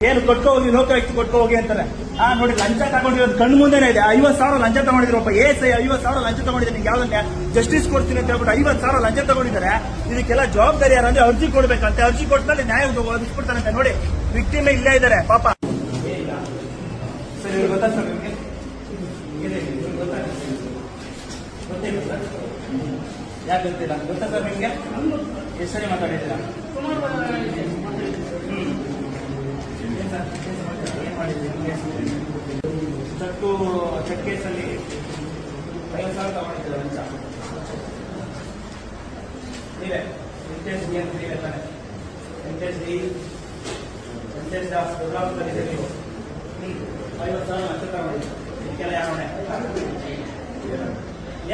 ಏನು ಕೊಟ್ಕೋ ಹೋಗಿ ಲೋಕಾಯುಕ್ತ ಕೊಟ್ಕೋ ಹೋಗಿ ಅಂತಾರೆ. ನೋಡಿ ಲಂಚ ತಗೊಂಡಿರೋದು ಕಣ್ಣು ಮುಂದೆನೇ ಇದೆ. 50,000 ಲಂಚ ತಗೊಂಡಿದ್ರಪ್ಪ. ASI 50,000 ಲಂಚ ತಗೊಂಡಿದ್ದಾರೆ. ನಿಮ್ಗೆ ಯಾವ್ದನ್ನ ಜಸ್ಟಿಸ್ ಕೊಡ್ತೀನಿ ಅಂತ ಹೇಳ್ಬಿಟ್ಟು 50,000 ಲಂಚ ತಗೊಂಡಿದ್ದಾರೆ. ಇದಕ್ಕೆಲ್ಲ ಜವಾಬ್ದಾರಿ ಯಾರಂದ್ರೆ ಅರ್ಜಿ ಕೊಡ್ಬೇಕಂತೆ. ಅರ್ಜಿ ಕೊಟ್ಟಲ್ಲಿ ನ್ಯಾಯ ಒದಗಿಸ್ಬಿಡ್ತಾರಂತೆ. ನೋಡಿ ವಿಕ್ಟಿಮೇ ಇಲ್ಲೇ ಇದ್ದಾರೆ ಪಾಪ. ಸರ್ ಇವ್ರು ಗೊತ್ತಾ ಸರ್ ನಿಮಗೆ? ಗೊತ್ತಿಲ್ಲ ಸರ್, ಯಾಕೆ ಗೊತ್ತಿಲ್ಲ? ಗೊತ್ತಾ ಸರ್ ನಿಮ್ಗೆ? ಎಷ್ಟು ಸರಿ ಮಾತಾಡಿದ್ದೀರಾ? ಚೆಕ್ ಕೇಸಲ್ಲಿ 50,000 ತಗೊಂಡಿದ್ದಾರೆ ಲಂಚ. ನೀವೇ ನೀವೇ ತಾನೆ ದೊಡ್ಡಾಪುರದಲ್ಲಿದೆ ನೀವು. 50,000 ಲಂಚ ತಗೊಂಡಿದ್ದೀವಿ. ಇದಕ್ಕೆಲ್ಲ ಯಾವ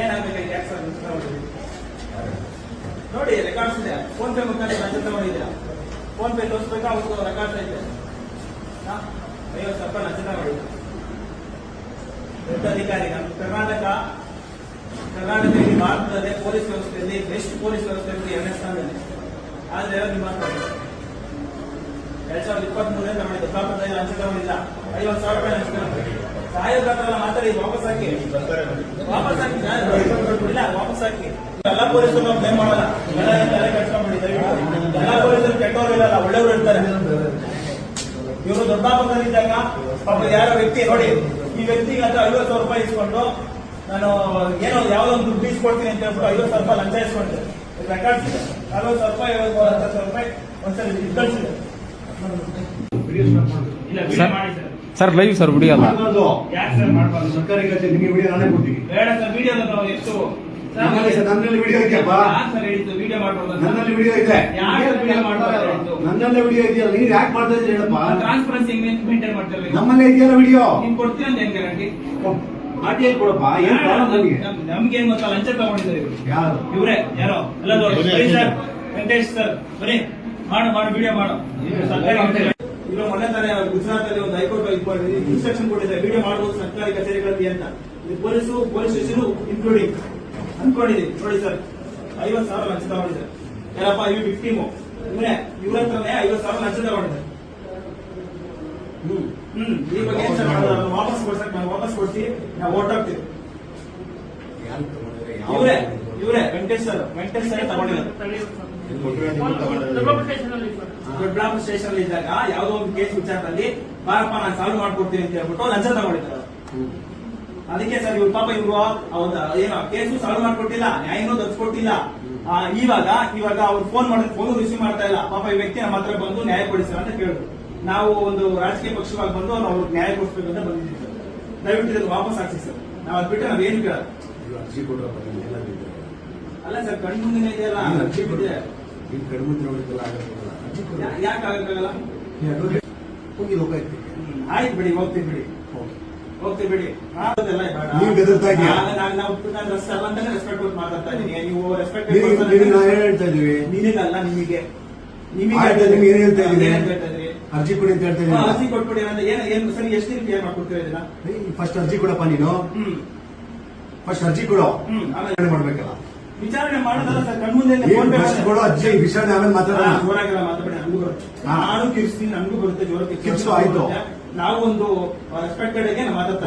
ಏನಾಗಬೇಕು? ಟ್ಯಾಕ್ಸ್ ಲಂಚ ತಗೊಂಡಿದ್ದೀವಿ ನೋಡಿ, ರೆಕಾರ್ಡ್ಸ್ ಇದೆ. ಫೋನ್ ಪೇ ಮುಖಾಂತರ ಲಂಚ ತಗೊಂಡಿದ್ದೀರಾ. Phone pay ತೋರಿಸ್ಬೇಕಾ? ಅವ್ರದ್ದು ರೆಕಾರ್ಡ್ಸ್ ಐತೆ. 50,000 ಲಂಚ ತಗೊಂಡಿದ್ದೀರಾ. ದೊಡ್ಡ ಅಧಿಕಾರಿ. ನಮ್ಮ ಕರ್ನಾಟಕ ಭಾರತದಲ್ಲಿ ಪೊಲೀಸ್ ವ್ಯವಸ್ಥೆಯಲ್ಲಿ ಬೆಸ್ಟ್ ಪೊಲೀಸ್ ವ್ಯವಸ್ಥೆ 2ನೇ ಸ್ಥಾನದಲ್ಲಿ. ಆದ್ರೆ ನಿಮ್ಮ 2023 ನಮ್ಮ ದೊಡ್ಡಾಪುರದಲ್ಲಿ ಲಂಚ ತಗೊಂಡಿಲ್ಲ. 50,000 ರೂಪಾಯಿ ಲಂಚ ತಗೊಂಡಿಲ್ಲ. ಸಹಾಯಕರೆಲ್ಲ ಮಾತಾಡಿ ವಾಪಸ್ ಹಾಕಿ ಇಲ್ಲ, ವಾಪಸ್ ಹಾಕಿ. ಎಲ್ಲ ಪೊಲೀಸರು ಬ್ಲೇಮ್ ಮಾಡಲ್ಲ. ತಲೆ ಕಟ್ಕೊಂಡ್ಬಿಟ್ಟಿದ್ದಾರೆ. ಎಲ್ಲ ಪೊಲೀಸರು ಕೆಟ್ಟವರು ಇರಲ್ಲ, ಒಳ್ಳೆಯವರು ಇರ್ತಾರೆ. ಇವರು ದೊಡ್ಡಾಪುರದಲ್ಲಿದ್ದಾಗ ಪಾಪ ಯಾರೋ ವ್ಯಕ್ತಿ ನೋಡಿ, ಈ ವ್ಯಕ್ತಿಗೆ ಅಂತ 50,000 ರೂಪಾಯಿ ಇಸ್ಕೊಂಡು ನಾನು ಏನೋ ಯಾವ್ದೋ ಒಂದು ದುಡ್ಡು ಇಸ್ಕೊಡ್ತೀನಿ ಅಂತ ಹೇಳ್ಬಿಟ್ಟು 50,000 ರೂಪಾಯಿ ಲಂಚ ಇಸ್ಕೊಂಡೆ. ರೆಕಾರ್ಡ್ಸ್ ಇದೆ. 40,000 ರೂಪಾಯಿ 50,000 ರೂಪಾಯಿ ಒಂದ್ಸಲ ಕಳಿಸಿದೆ. ಸರ್ ಲೈವ್ ಸರ್ ವಿಡಿಯೋ ಅಲ್ಲ. ಯಾಕೆ ಸರ್ ಮಾಡಬಾರ್ದು? ಸರ್ಕಾರಿ ಕಚೇರಿ ನಿಮಗೆ ವಿಡಿಯೋ ನಾನೇ ಕೊಡ್ತೀನಿ. ಬೇಡ ಸರ್, ವಿಡಿಯೋ ಎಷ್ಟು ನನ್ನಲ್ಲಿ ವಿಡಿಯೋ ಇದೆಯಪ್ಪ. ವಿಡಿಯೋ ಮಾಡ್ಬೋದು. ನನ್ನಲ್ಲಿ ವಿಡಿಯೋ ಇದೆ. ನನ್ನಲ್ಲೇ ವಿಡಿಯೋ ಇದೆಯಲ್ಲ, ನೀನ್ ಯಾಕೆ ಮಾಡ್ತಾ ಇದ್ದೀರಿ ಹೇಳಪ್ಪ? ಟ್ರಾನ್ಸ್ಪರೆನ್ಸಿ ಮೇಂಟೈನ್ ಮಾಡ್ತಾರೆ. ನಮ್ಮಲ್ಲೇ ಇದೆಯಲ್ಲ ವಿಡಿಯೋ. ನೀನ್ ಕೊಡ್ತೀನಿ ಅಂತ ಏನ್ ಗ್ಯಾರಂಟಿ? ಆರ್ಟಿಐ ಕೊಡಪ್ಪ. ಏನ್ ಪ್ರಾಬ್ಲಮ್ ನನಗೆ? ನಮ್ಗೆ ಏನ್ ಗೊತ್ತಾ, ಲಂಚ ತಗೊಂಡಿದ್ದಾರೆ ಇವರು. ಯಾರು? ಇವರೇ ಯಾರೋ ಎಲ್ಲ ಸರ್. ವೆಂಕಟೇಶ್ ಸರ್ ಬನ್ನಿ, ಮಾಡು ವಿಡಿಯೋ ಮಾಡು. ಇವರು ಮೊನ್ನೆ ತಾನೇ ಗುಜರಾತ್ ಅಲ್ಲಿ ಒಂದು ಹೈಕೋರ್ಟ್ ಇನ್ಸ್ಟ್ರಕ್ಷನ್ ಕೊಟ್ಟಿದ್ದಾರೆ, ವಿಡಿಯೋ ಮಾಡಬಹುದು ಸರ್ಕಾರಿ ಕಚೇರಿಗಳಲ್ಲಿ ಅಂತ. ಪೊಲೀಸ್ ಸ್ಟೇಷನ್ ಇನ್ಕ್ಲೂಡಿಂಗ್ ಅನ್ಕೊಂಡಿದ್ದೀವಿ. ನೋಡಿ ಸರ್, 50,000 ಲಂಚ ತಗೊಂಡಿದ್ದಾರೆ. ಯಾರಪ್ಪ? ಇವು ವಿಕ್ಟಿಮು. ಇವ್ರ ಹತ್ರನೇ 50,000 ಲಂಚ ತಗೊಂಡಿದ್ದಾರೆ. ಈ ಬಗ್ಗೆ ಏನ್ ಸರ್ ಮಾಡೋದು? ವಾಪಸ್ ಕೊಡ್ಸಕ್ ನಾವು ವಾಪಸ್ ಕೊಡ್ಸಿ ನಾವು ಓಟ್ ಹಾಕ್ತೀವಿ. ಇವರೇ ವೆಂಕಟೇಶ್ ಸರ್ ತಗೊಂಡಿದ್ದಾರೆ. ದೊಡ್ಡಾಪುರ ಸ್ಟೇಷನ್ ಅಲ್ಲಿ ಇದ್ದಾಗ ಯಾವ್ದೋ ಒಂದು ಕೇಸ್ ವಿಚಾರದಲ್ಲಿ ಬಾರಪ್ಪ ನಾನು ಸಾಲ್ವ್ ಮಾಡ್ಕೊಡ್ತೀನಿ ಅಂತ ಹೇಳ್ಬಿಟ್ಟು ಲಂಚ ತಗೊಂಡಿದ್ದಾರೆ. ಅದಕ್ಕೆ ಸರ್ ಇವ್ರು ಪಾಪ ಇವರು ಏನೋ ಕೇಸು ಸಾಲ್ವ್ ಮಾಡ್ಕೊಟ್ಟಿಲ್ಲ, ನ್ಯಾಯನೂ ದೊರಕಿಸ್ಕೊಟ್ಟಿಲ್ಲ. ಇವಾಗ ಅವ್ರು ಫೋನ್ ಮಾಡಿದ್ರೆ ಫೋನ್ ರಿಸೀವ್ ಮಾಡ್ತಾ ಇಲ್ಲ. ಪಾಪ ಈ ವ್ಯಕ್ತಿ ನಮ್ಮ ಹತ್ರ ಬಂದು ನ್ಯಾಯ ಕೊಡಿಸ್ತಾರೆ ಅಂತ ಕೇಳಿದ್ರು. ನಾವು ಒಂದು ರಾಜಕೀಯ ಪಕ್ಷವಾಗಿ ಬಂದು ಅವ್ರಿಗೆ ನ್ಯಾಯ ಕೊಡಿಸ್ಬೇಕು ಅಂತ ಬಂದಿದ್ದೀವಿ ಸರ್. ದಯವಿಟ್ಟು ಇದನ್ನು ವಾಪಸ್ ಹಾಕ್ಸಿ ಸರ್. ನಾವು ಅದ್ ಬಿಟ್ಟರೆ ನಾವೇನು ಕೇಳೋದು ಅಲ್ಲ ಸರ್. ಕಣ್ಣು ಮುಂದಿನ ಇದೆಯಲ್ಲ, ಅರ್ಜಿ ಬಿಟ್ಟಿದೆ. ಯಾಕೆ ಆಗಕ್ಕಾಗಲ್ಲ? ಹೋಗಿ ಲೋಕಾಯುಕ್ತ. ಆಯ್ತು ಬಿಡಿ, ಹೋಗ್ತೀವಿ ಬಿಡಿ. ನಾವು ರೆಸ್ಪೆಕ್ಟ್ ಕೊಟ್ಟು ಮಾತಾಡ್ತಾ ಇದೀನಿ. ನೀವು ರೆಸ್ಪೆಕ್ಟ್ ಹೇಳ್ತಾ ಇದೀವಿ. ನಿನಗಲ್ಲ, ನಿಮಗೆ ಏನ್ ಹೇಳ್ತಾ ಇದೀನಿ? ಅರ್ಜಿ ಕೊಡಿ ಅಂತ ಹೇಳ್ತಾ ಇದೀನಿ. ಅರ್ಜಿ ಕೊಟ್ಬಿಡಿ ಅಂದ್ರೆ ಏನು ಸರಿ? ಎಷ್ಟು ದಿನ ಕ್ಲಿಯರ್ ಮಾಡ್ಕೊಡ್ತೀವಿ ಇದನ್ನ? ಫಸ್ಟ್ ಅರ್ಜಿ ಕೊಡಪ್ಪ ನೀನು. ಫಸ್ಟ್ ಅರ್ಜಿ ಕೊಡು, ಆಮೇಲೆ ಮಾಡ್ಬೇಕಲ್ಲ. ವಿಚಾರಣೆ ಮಾಡೋದಲ್ಲ ಸರ್. ಕಣ್ಮುಂದೆ ಅರ್ಜಿ ವಿಚಾರಣೆ ಆಮೇಲೆ ಮಾತಾಡೋಣ. ಜೋರಾಗಿಲ್ಲ ಮಾತಾಡಿ. ನನಗೂ ಬರುತ್ತೆ, ನಾನು ಕಿರ್ಸ್ತೀನಿ, ನನಗೂ ಬರುತ್ತೆ ಜೋರ ಕಿರ್ಚು. ಆಯ್ತು, ನಾವು ಒಂದು ರೆಸ್ಪೆಕ್ಟೆಡ್ ಆಗಿ ಮಾತಾಡ್ತಾ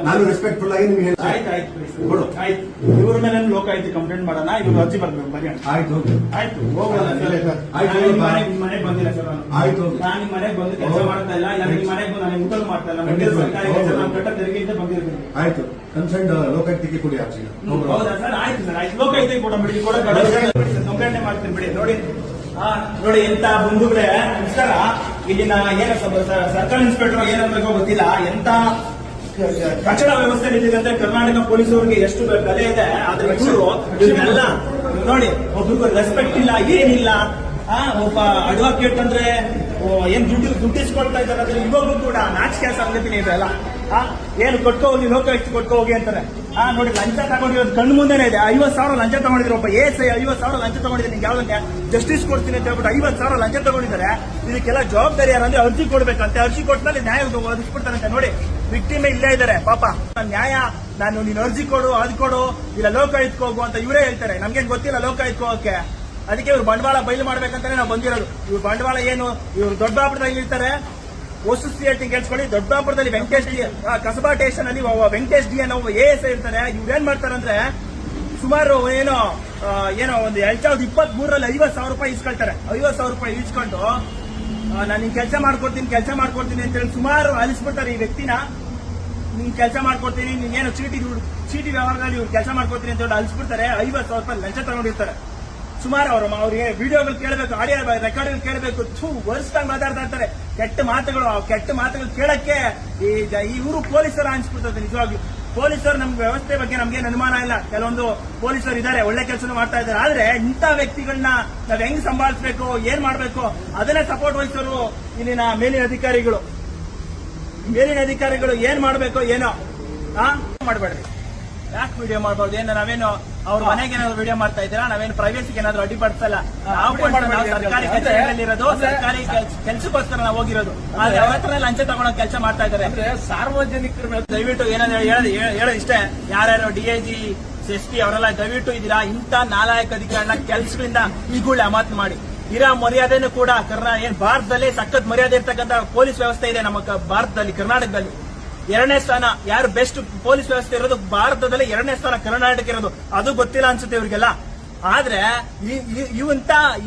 ನಾನು ರೆಸ್ಪೆಕ್ಟ್ಫುಲ್ ಆಗಿ ನಿಮ್ಗೆ ಆಯ್ತು. ಇವ್ರ ಮೇಲೆ ಲೋಕಾಯುಕ್ತ ಕಂಪ್ಲೇಂಟ್ ಮಾಡೋಣ. ಇವ್ರು ಅರ್ಜಿ ಬರ್ಬೇಕು. ಬರೀ ಆಯ್ತು ಹೋಗೋಣ ಸರ್. ಮನೆಗೆ ಬಂದಿಲ್ಲ ಸರ್. ಆಯ್ತು, ನಾನು ನಿಮ್ಮ ಮನೆಗೆ ಬಂದು ಕೆಲಸ ಮಾಡ್ತಾ ಇಲ್ಲ. ನಿಮ್ಮ ಮನೆಗೆ ಬಂದು ನಾನು ಊಟ ಮಾಡ್ತಾ ಇಲ್ಲ. ಸರ್ಕಾರಿ ನಾನು ಕಟ್ಟ ತೆರಿಗೆಯಿಂದ ಬಂದಿರ್ತೀನಿ. ಆಯ್ತು, ಕನ್ಸರ್ನ್ ಲೋಕಾಯುಕ್ತಕ್ಕೆ ಕೊಡಿ ಅರ್ಜಿ. ಹೌದಾ ಸರ್? ಆಯ್ತು ಸರ್, ಆಯ್ತು. ಲೋಕಾಯುಕ್ತ ಕೊಡಬೇಡಿ, ಕಂಪ್ಲೇಂಟ್ ಮಾಡ್ತೀನಿ ಬಿಡಿ. ನೋಡಿ ಎಂತ ಬಂಧುಗಳೇ, ನಮಸ್ಕಾರ. ಇಲ್ಲಿನ ಏನ ಸರ್ಕಲ್ ಇನ್ಸ್ಪೆಕ್ಟರ್ ಏನಂತ ಗೊತ್ತಿಲ್ಲ, ಎಂತ ಕಟ್ಟಡ ವ್ಯವಸ್ಥೆ ನಿಂತಿದೆ ಅಂದ್ರೆ ಕರ್ನಾಟಕ ಪೊಲೀಸರಿಗೆ ಎಷ್ಟು ಕಲೆ ಇದೆ. ಆದ್ರೆ ಇವ್ರೆಲ್ಲ ನೋಡಿ, ಒಬ್ರಿಗೂ ರೆಸ್ಪೆಕ್ಟ್ ಇಲ್ಲ, ಏನಿಲ್ಲ. ಒಬ್ಬ ಅಡ್ವೊಕೇಟ್ ಅಂದ್ರೆ ಏನ್ ದುಡ್ಡಿಸ್ಕೊಳ್ತಾ ಇದ್ದಾರೆ ಅಂದ್ರೆ ಇವಾಗೂ ಕೂಡ ನಾಚಿಕೆ ಸಂಗತಿನೇ ಇದೆ ಅಲ್ಲ. ಏನು ಕೊಟ್ಕೋ ಹೋಗಿ ಲೋಕಾಯುಕ್ತ ಕೊಟ್ಕೋ ಹೋಗಿ ಅಂತಾರೆ. ನೋಡಿ ಲಂಚ ತಗೊಂಡಿರೋದು ಕಣ್ಣು ಮುಂದೆನೇ ಇದೆ. 50,000 ಲಂಚ ತಗೊಂಡಿದ್ರಪ್ಪ. ASI 50,000 ಲಂಚ ತಗೊಂಡಿದ್ದಾರೆ. ನಿಮ್ಗೆ ಯಾವ್ದನ್ನ ಜಸ್ಟಿಸ್ ಕೊಡ್ತೀನಿ ಅಂತ ಹೇಳ್ಬಿಟ್ಟು 50,000 ಲಂಚ ತಗೊಂಡಿದ್ದಾರೆ. ಇದಕ್ಕೆಲ್ಲ ಜವಾಬ್ದಾರಿ ಯಾರಂದ್ರೆ ಅರ್ಜಿ ಕೊಡ್ಬೇಕಂತೆ. ಅರ್ಜಿ ಕೊಟ್ಟಲ್ಲಿ ನ್ಯಾಯ ಒದಗಿಸ್ಬಿಡ್ತಾರಂತೆ. ನೋಡಿ ವಿಕ್ಟಿಮೇ ಇಲ್ಲೇ ಇದ್ದಾರೆ ಪಾಪ. ನ್ಯಾಯ ನೀನು ಅರ್ಜಿ ಕೊಡು, ಅದು ಕೊಡು, ಇಲ್ಲ ಲೋಕಾಯುಕ್ತ ಹೋಗು ಅಂತ ಇವರೇ ಹೇಳ್ತಾರೆ. ನಮ್ಗೇನ್ ಗೊತ್ತಿಲ್ಲ ಲೋಕಾಯುಕ್ತ ಹೋಗಕ್ಕೆ. ಅದಕ್ಕೆ ಇವ್ರು ಬಂಡವಾಳ ಬಯಲು ಮಾಡ್ಬೇಕಂತಾನೆ ನಾವು ಬಂದಿರೋದು. ಇವ್ರು ಬಂಡವಾಳ ಏನು, ಇವ್ರು ದೊಡ್ಡಬಳ್ಳಾಪುರದಲ್ಲಿ ಇರ್ತಾರೆ. ವಸ್ತುಸ್ಥಿತಿ ಕೇಳಿಸ್ಕೊಳ್ಳಿ, ದೊಡ್ಡಬಳ್ಳಾಪುರದಲ್ಲಿ ವೆಂಕಟೇಶ್ ಡಿ ಕಸಬಾ ಸ್ಟೇಷನ್ ಅಲ್ಲಿ ವೆಂಕಟೇಶ್ ಡಿ ಅನ್ನೋ ASI ಇರ್ತಾರೆ. ಇವ್ರೇನ್ ಮಾಡ್ತಾರಂದ್ರೆ ಸುಮಾರು ಏನೋ ಒಂದು 2023ರಲ್ಲಿ 50,000 ರೂಪಾಯಿ ಇಸ್ಕೊಳ್ತಾರೆ. 50,000 ರೂಪಾಯಿ ಇಸ್ಕೊಂಡು ನಾನು ನಿನ್ ಕೆಲಸ ಮಾಡ್ಕೊಡ್ತೀನಿ ಅಂತ ಹೇಳಿ ಸುಮಾರು ಅಲಿಸ್ಬಿಡ್ತಾರೆ ಈ ವ್ಯಕ್ತಿನ. ನೀನ್ ಕೆಲಸ ಮಾಡ್ಕೊಡ್ತೀನಿ, ನೀನೇನು ಚೀಟಿ ವ್ಯವಹಾರದಲ್ಲಿ ಇವ್ರು ಕೆಲಸ ಮಾಡ್ಕೊಡ್ತೀನಿ ಅಂತ ಹೇಳಿ ಅಲಿಸ್ಬಿಡ್ತಾರೆ. 50,000 ರೂಪಾಯಿ ಲಂಚ ತಗೊಂಡಿರ್ತಾರೆ. ಸುಮಾರು ಅವ್ರಿಗೆ ವಿಡಿಯೋಗಳು ಕೇಳಬೇಕು, ಆಡಿಯೋ ರೆಕಾರ್ಡ್ಗಳು ಕೇಳಬೇಕು, ವರ್ಷದಾಗ ಮಾತಾಡ್ತಾ ಇರ್ತಾರೆ. ಕೆಟ್ಟ ಮಾತುಗಳು ಕೇಳಕ್ಕೆ ಈ ಊರು ಪೊಲೀಸರು ಅನ್ಸ್ಬಿಡ್ತದೆ. ನಿಜವಾಗ್ಲೂ ಪೊಲೀಸರು ನಮ್ಗೆ ವ್ಯವಸ್ಥೆ ಬಗ್ಗೆ ನಮ್ಗೇನು ಅನುಮಾನ ಇಲ್ಲ. ಕೆಲವೊಂದು ಪೊಲೀಸರು ಇದ್ದಾರೆ, ಒಳ್ಳೆ ಕೆಲಸ ಮಾಡ್ತಾ ಇದ್ದಾರೆ. ಆದ್ರೆ ಇಂಥ ವ್ಯಕ್ತಿಗಳನ್ನ ನಾವ್ ಹೆಂಗ್ ಸಂಭಾಳಿಸ್ಬೇಕು, ಏನ್ ಮಾಡ್ಬೇಕು ಅದನ್ನೇ ಸಪೋರ್ಟ್ ವಹಿಸೋರು ಇಲ್ಲಿನ ಮೇಲಿನ ಅಧಿಕಾರಿಗಳು ಏನ್ ಮಾಡ್ಬೇಕು ಏನೋ ಮಾಡ್ಬೇಡ್ರಿ. ಯಾಕೆ ವಿಡಿಯೋ ಮಾಡಬಹುದು? ಏನು ನಾವೇನು ಅವ್ರ ಮನೆಗೆ ಏನಾದ್ರು ವಿಡಿಯೋ ಮಾಡ್ತಾ ಇದ್ದೀರಾ? ನಾವೇನು ಪ್ರೈವೇಸಿಗೆ ಏನಾದ್ರು ಅಡ್ಡಿಪಡಿಸಲ್ಲ. ನಾವು ಸರ್ಕಾರಿ ಕೆಲಸದಲ್ಲಿರೋದು, ಸರ್ಕಾರಿ ಕೆಲಸಕ್ಕೋಸ್ಕರ ನಾವು ಹೋಗಿರೋದು. ಆದ್ರೆ ಅವ್ರ ಹತ್ರ ಲಂಚ ತಗೊಳ್ಳೋ ಕೆಲಸ ಮಾಡ್ತಾ ಇದ್ದಾರೆ. ಸಾರ್ವಜನಿಕರು ದಯವಿಟ್ಟು ಏನಾದ್ರು ಹೇಳೋದು ಇಷ್ಟೇ, ಯಾರ್ಯಾರು DIG SP ಅವರೆಲ್ಲ ದಯವಿಟ್ಟು ಇದೀರಾ, ಇಂಥ ನಾಲಾಯಕ ಅಧಿಕಾರಿಗಳನ್ನ ಕೆಲಸಗಳಿಂದ ಈಗುಳ್ಳೆ ಅಮಾನತು ಮಾಡಿ. ಇರೋ ಮರ್ಯಾದೆನೂ ಕೂಡ ಏನ್ ಭಾರತದಲ್ಲಿ ಸಖತ್ ಮರ್ಯಾದೆ ಇರ್ತಕ್ಕಂಥ ಪೊಲೀಸ್ ವ್ಯವಸ್ಥೆ ಇದೆ ನಮ್ಮ ಭಾರತದಲ್ಲಿ, ಕರ್ನಾಟಕದಲ್ಲಿ 2ನೇ ಸ್ಥಾನ. ಯಾರು ಬೆಸ್ಟ್ ಪೊಲೀಸ್ ವ್ಯವಸ್ಥೆ ಇರೋದು ಭಾರತದಲ್ಲಿ 2ನೇ ಸ್ಥಾನ ಕರ್ನಾಟಕ ಇರೋದು. ಅದು ಗೊತ್ತಿಲ್ಲ ಅನ್ಸುತ್ತೆ ಇವ್ರಿಗೆಲ್ಲ. ಆದ್ರೆ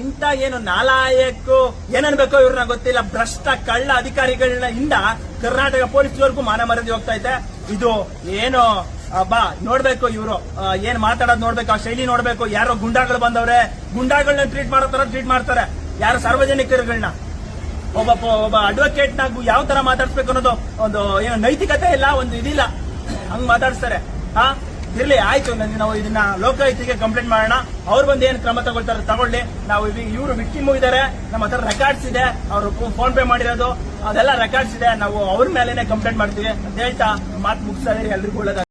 ಇಂತ ಏನು ನಾಲಾಯಕು ಏನನ್ಬೇಕೋ ಇವ್ರನ್ನ ಗೊತ್ತಿಲ್ಲ. ಭ್ರಷ್ಟ ಕಳ್ಳ ಅಧಿಕಾರಿಗಳಿಂದ ಕರ್ನಾಟಕ ಪೊಲೀಸ್ವರೆಗೂ ಮಾನ ಮರ್ಯಾದೆ ಹೋಗ್ತಾ ಇದೆ. ಇದು ಏನು ನೋಡ್ಬೇಕು, ಇವರು ಏನ್ ಮಾತಾಡೋದು ನೋಡ್ಬೇಕು, ಆ ಶೈಲಿ ನೋಡ್ಬೇಕು. ಯಾರೋ ಗುಂಡಾಗಳು ಬಂದವ್ರೆ, ಗುಂಡಾಗಳನ್ನ ಟ್ರೀಟ್ ಮಾಡೋ ತರ ಟ್ರೀಟ್ ಮಾಡ್ತಾರೆ. ಯಾರು ಸಾರ್ವಜನಿಕರುಗಳನ್ನ ಒಬ್ಬ ಅಡ್ವೊಕೇಟ್ ನಾಗು ಯಾವ ತರ ಮಾತಾಡ್ಸ್ಬೇಕು ಅನ್ನೋದು ಒಂದು ಏನು ನೈತಿಕತೆ ಇಲ್ಲ, ಒಂದು ಇದಿಲ್ಲ, ಹಂಗ್ ಮಾತಾಡಿಸ್ತಾರೆ. ಇರ್ಲಿ, ಆಯ್ತು, ನಾವು ಇದನ್ನ ಲೋಕಾಯುಕ್ತಿಗೆ ಕಂಪ್ಲೇಂಟ್ ಮಾಡೋಣ. ಅವ್ರು ಬಂದು ಏನ್ ಕ್ರಮ ತಗೊಳ್ತಾರೆ ತಗೊಳ್ಳಿ. ನಾವು ಇವರು ವಿಕ್ಟಿಮು ಇದಾರೆ, ನಮ್ಮ ಹತ್ರ ರೆಕಾರ್ಡ್ಸ್ ಇದೆ, ಅವರು ಫೋನ್ ಪೇ ಮಾಡಿರೋದು ಅದೆಲ್ಲ ರೆಕಾರ್ಡ್ಸ್ ಇದೆ. ನಾವು ಅವ್ರ ಮೇಲೆನೆ ಕಂಪ್ಲೇಂಟ್ ಮಾಡ್ತೀವಿ ಅಂತ ಹೇಳ್ತಾ ಮಾತು ಮುಗಿಸ್ತಾ ಇದ್ರೆ ಎಲ್ರಿಗೂ ಒಳ್ಳೆದ.